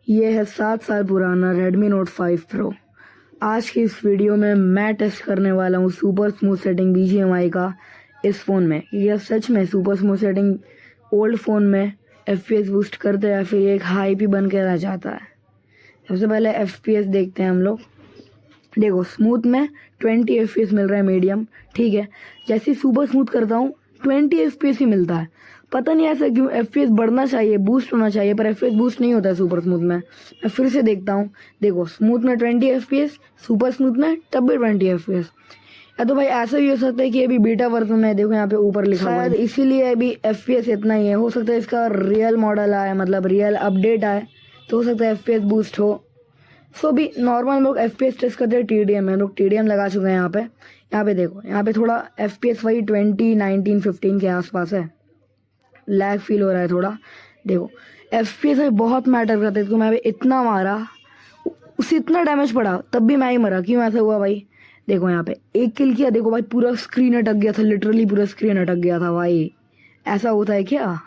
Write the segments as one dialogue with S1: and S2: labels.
S1: ये है 7 साल पुराना Redmi Note 5 Pro। आज की इस वीडियो में मैं टेस्ट करने वाला हूँ सुपर स्मूथ सेटिंग BGMI का इस फ़ोन में। यह सच में super smooth setting old phone में FPS बूस्ट करता है या फिर एक हाई भी बन के रह जाता है। सबसे पहले FPS देखते हैं हम लोग। देखो स्मूथ में 20 FPS मिल रहा है मीडियम, ठीक है। जैसे ही सुपर स्मूथ करता हूँ 20 FPS ही मिलता है। पता नहीं ऐसा क्यों, FPS बढ़ना चाहिए, बूस्ट होना चाहिए, पर FPS बूस्ट नहीं होता है सुपर स्मूथ में। मैं फिर से देखता हूँ। देखो स्मूथ में 20 FPS, सुपर स्मूथ में तब भी 20 FPS। या तो भाई ऐसा भी हो सकता है कि अभी बीटा वर्जन है, देखो यहाँ पे ऊपर लिखा हुआ है, इसीलिए अभी FPS इतना ही है। हो सकता है इसका रियल मॉडल आए, मतलब रियल अपडेट आए तो हो सकता है FPS बूस्ट हो। सो भी नॉर्मल लोग FPS टेस्ट करते हैं TDM में, लोग TDM लगा चुके हैं यहाँ पे। यहाँ पे देखो, यहाँ पे थोड़ा FPS वही 20, 19, 15 के आसपास है। लैग फील हो रहा है थोड़ा। देखो FPS में बहुत मैटर करता है, तो मैं इतना मारा, उसे इतना डैमेज पड़ा तब भी मैं ही मरा। क्यों ऐसा हुआ भाई? देखो यहाँ पे एक किल किया, देखो भाई पूरा स्क्रीन अटक गया था, लिटरली पूरा स्क्रीन अटक गया था भाई। ऐसा होता है क्या?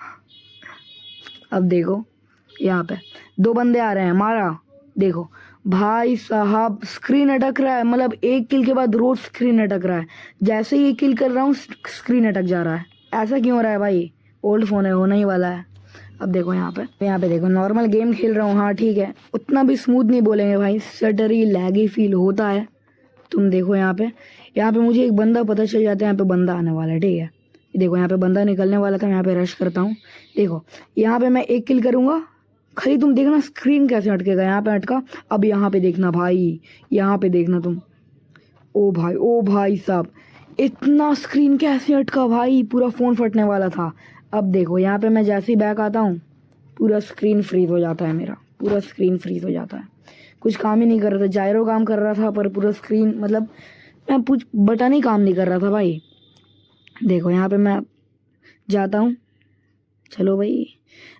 S1: अब देखो यहाँ पे 2 बंदे आ रहे हैं, मारा, देखो भाई साहब स्क्रीन अटक रहा है, मतलब एक किल के बाद रोज स्क्रीन अटक रहा है। जैसे ही किल कर रहा हूँ स्क्रीन अटक जा रहा है। ऐसा क्यों हो रहा है भाई? ओल्ड फोन है, होना ही वाला है। अब देखो यहाँ पे देखो नॉर्मल गेम खेल रहा हूँ, हाँ ठीक है, उतना भी स्मूथ नहीं बोलेंगे भाई, शटरी लैगी फील होता है। तुम देखो यहाँ पे मुझे एक बंदा पता चल जाता है, यहाँ पे बंदा आने वाला है, ठीक है। देखो यहाँ पे बंदा निकलने वाला था, मैं यहाँ पे रश करता हूँ। देखो यहाँ पे मैं एक किल करूंगा, खाली तुम देखना स्क्रीन कैसे अटकेगा। यहाँ पे अटका, अब यहाँ पे देखना भाई, यहाँ पे देखना तुम। ओ भाई साहब, इतना स्क्रीन कैसे अटका भाई, पूरा फ़ोन फटने वाला था। अब देखो यहाँ पे मैं जैसे ही बैक आता हूँ पूरा स्क्रीन फ्रीज हो जाता है, मेरा पूरा स्क्रीन फ्रीज हो जाता है। कुछ काम ही नहीं कर रहा था, जायरो काम कर रहा था पर पूरा स्क्रीन, मतलब मैं कुछ बटन ही काम नहीं कर रहा था भाई। देखो यहाँ पे मैं जाता हूँ, चलो भाई,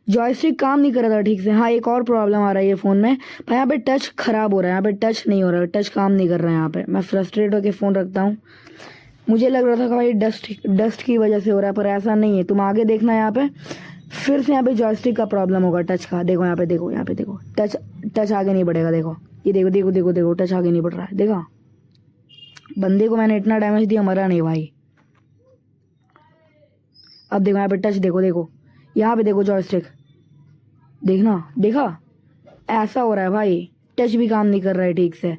S1: जॉयस्टिक काम नहीं कर रहा था ठीक से। हाँ एक और प्रॉब्लम आ रही है फ़ोन में, पर यहाँ पे टच खराब हो रहा है, यहाँ पे टच नहीं हो रहा है, टच काम नहीं कर रहा है। यहाँ पे मैं फ्रस्ट्रेट होकर फ़ोन रखता हूँ। मुझे लग रहा था कि भाई डस्ट की वजह से हो रहा है, पर ऐसा नहीं है। तुम आगे देखना, यहाँ पे फिर से यहाँ पे जॉयस्टिक का प्रॉब्लम होगा, टच का। देखो यहाँ पे देखो टच आगे नहीं बढ़ेगा। देखो ये देखो टच आगे नहीं बढ़ रहा है। देखा, बंदे को मैंने इतना डैमेज दिया, मरा नहीं भाई। अब देखो यहाँ पे टच, देखो यहाँ पे देखो जॉयस्टिक, देखा ऐसा हो रहा है भाई, टच भी काम नहीं कर रहा है ठीक से।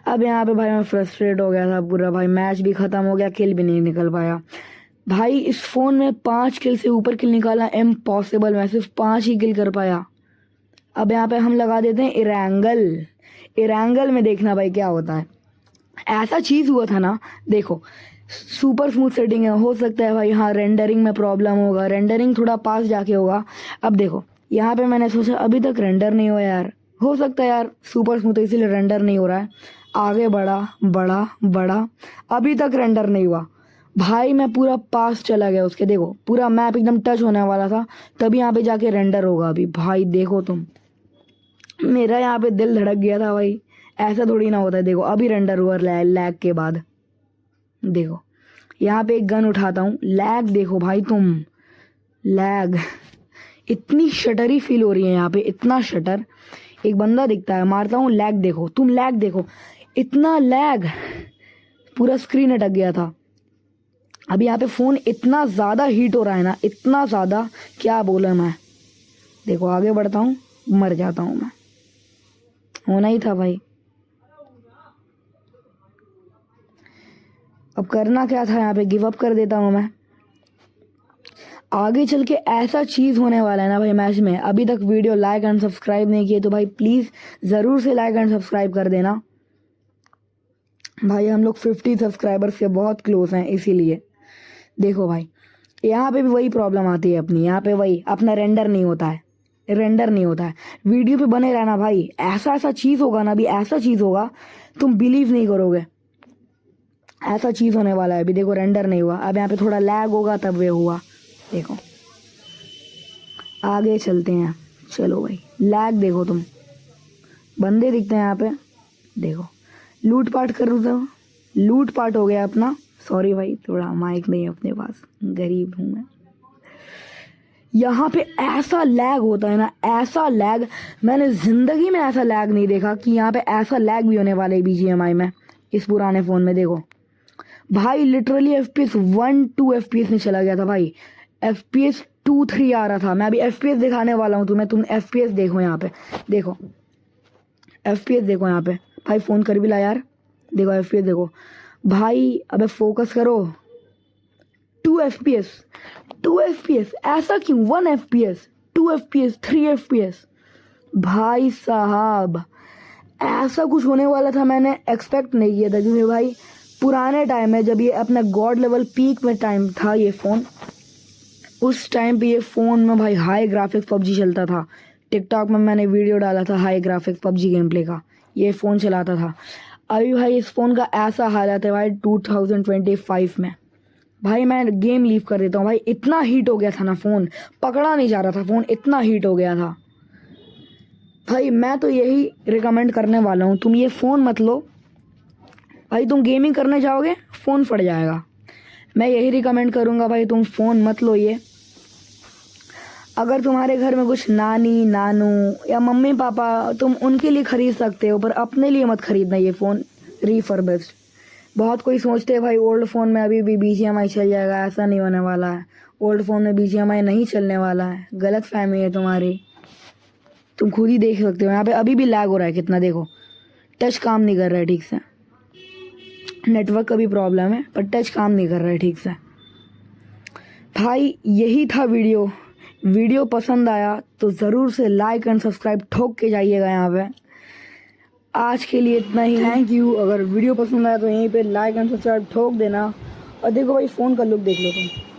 S1: अब यहाँ पे भाई मैं फ्रस्ट्रेट हो गया था पूरा भाई, मैच भी खत्म हो गया, किल भी नहीं निकल पाया भाई। इस फोन में 5 किल से ऊपर किल निकालना इम्पॉसिबल, मैं सिर्फ 5 ही किल कर पाया। अब यहाँ पे हम लगा देते हैं इरेंगल में देखना भाई क्या होता है। ऐसा चीज़ हुआ था ना, देखो सुपर स्मूथ सेटिंग है, हो सकता है भाई हाँ रेंडरिंग में प्रॉब्लम होगा, रेंडरिंग थोड़ा पास जाके होगा। अब देखो यहाँ पे मैंने सोचा अभी तक रेंडर नहीं हुआ यार, हो सकता है यार सुपर स्मूथ है इसीलिए रेंडर नहीं हो रहा है। आगे बढ़ा, अभी तक रेंडर नहीं हुआ भाई। मैं पूरा पास चला गया उसके, देखो पूरा मैप एकदम टच होने वाला था, तभी यहाँ पे जाके रेंडर होगा अभी भाई। देखो तुम, मेरा यहाँ पे दिल धड़क गया था भाई, ऐसा थोड़ी ना होता है। देखो अभी रेंडर हुआ लैग के बाद। देखो यहाँ पे एक गन उठाता हूँ, लैग देखो भाई तुम, लैग इतनी शटरी फील हो रही है यहाँ पे, इतना शटर। एक बंदा दिखता है, मारता हूँ, लैग देखो तुम, लैग देखो, इतना लैग, पूरा स्क्रीन अटक गया था। अभी यहाँ पे फ़ोन इतना ज़्यादा हीट हो रहा है ना, इतना ज़्यादा, क्या बोला मैं। देखो आगे बढ़ता हूँ, मर जाता हूँ मैं, होना ही था भाई। अब करना क्या था, यहाँ पे गिव अप कर देता हूँ मैं। आगे चल के ऐसा चीज़ होने वाला है ना भाई मैच में। अभी तक वीडियो लाइक एंड सब्सक्राइब नहीं किए तो भाई प्लीज़ ज़रूर से लाइक एंड सब्सक्राइब कर देना भाई। हम लोग 50 सब्सक्राइबर्स से बहुत क्लोज हैं, इसीलिए। देखो भाई यहाँ पे भी वही प्रॉब्लम आती है अपनी, यहाँ पे वही अपना रेंडर नहीं होता है, वीडियो पे बने रहना भाई। ऐसा चीज़ होगा ना, अभी ऐसा चीज़ होगा तुम बिलीव नहीं करोगे, ऐसा चीज़ होने वाला है। अभी देखो रेंडर नहीं हुआ, अब यहाँ पे थोड़ा लैग होगा तब वे हुआ। देखो आगे चलते हैं, चलो भाई, लैग देखो तुम, बंदे दिखते हैं यहाँ पे। देखो लूटपाट कर रहा था, लूटपाट हो गया अपना। सॉरी भाई, थोड़ा माइक नहीं है अपने पास, गरीब हूँ मैं। यहाँ पे ऐसा लैग होता है ना, ऐसा लैग मैंने ज़िंदगी में ऐसा लैग नहीं देखा कि यहाँ पे ऐसा लैग भी होने वाला है BGMI में। इस पुराने फ़ोन में देखो भाई, लिटरली FPS 1-2 FPS में चला गया था भाई। FPS 2-3 आ रहा था। मैं अभी FPS दिखाने वाला हूँ तुम्हें, तुम FPS देखो यहाँ पे, देखो FPS देखो यहाँ पे भाई। फ़ोन कर भी ला यार, देखो FPS देखो भाई। अबे फोकस करो। 2 FPS, 2 FPS, ऐसा क्यों? 1 FPS, 2 FPS, 3 FPS भाई साहब, ऐसा कुछ होने वाला था मैंने एक्सपेक्ट नहीं किया था। क्योंकि भाई पुराने टाइम में जब ये अपना गॉड लेवल पीक में टाइम था ये फ़ोन, उस टाइम पे ये फ़ोन में भाई हाई ग्राफिक्स PUBG चलता था। टिकटॉक में मैंने वीडियो डाला था high graphics PUBG game play का, ये फ़ोन चलाता था। अभी भाई इस फ़ोन का ऐसा हालत है भाई 2025 में। भाई मैं गेम लीव कर देता हूँ भाई, इतना हीट हो गया था ना फ़ोन, पकड़ा नहीं जा रहा था फ़ोन, इतना हीट हो गया था भाई। मैं तो यही रिकमेंड करने वाला हूँ, तुम ये फ़ोन मत लो भाई। तुम गेमिंग करने जाओगे फ़ोन फट जाएगा। मैं यही रिकमेंड करूँगा भाई, तुम फ़ोन मत लो ये। अगर तुम्हारे घर में कुछ नानी नानू या मम्मी पापा, तुम उनके लिए ख़रीद सकते हो, पर अपने लिए मत ख़रीदना ये फ़ोन रीफर्बिश्ड। बहुत कोई सोचते हैं भाई ओल्ड फ़ोन में अभी भी BGMI चल जाएगा, ऐसा नहीं होने वाला है। ओल्ड फ़ोन में BGMI नहीं चलने वाला है, गलत फहमी है तुम्हारी। तुम खुद ही देख सकते हो यहाँ पे अभी भी लैग हो रहा है कितना, देखो टच काम नहीं कर रहा है ठीक से। नेटवर्क का भी प्रॉब्लम है, पर टच काम नहीं कर रहा है ठीक से भाई। यही था वीडियो पसंद आया तो ज़रूर से लाइक एंड सब्सक्राइब ठोक के जाइएगा यहाँ पे। आज के लिए इतना ही, थैंक यू। अगर वीडियो पसंद आया तो यहीं पे लाइक एंड सब्सक्राइब ठोक देना। और देखो भाई फ़ोन का लुक देख लो तुम।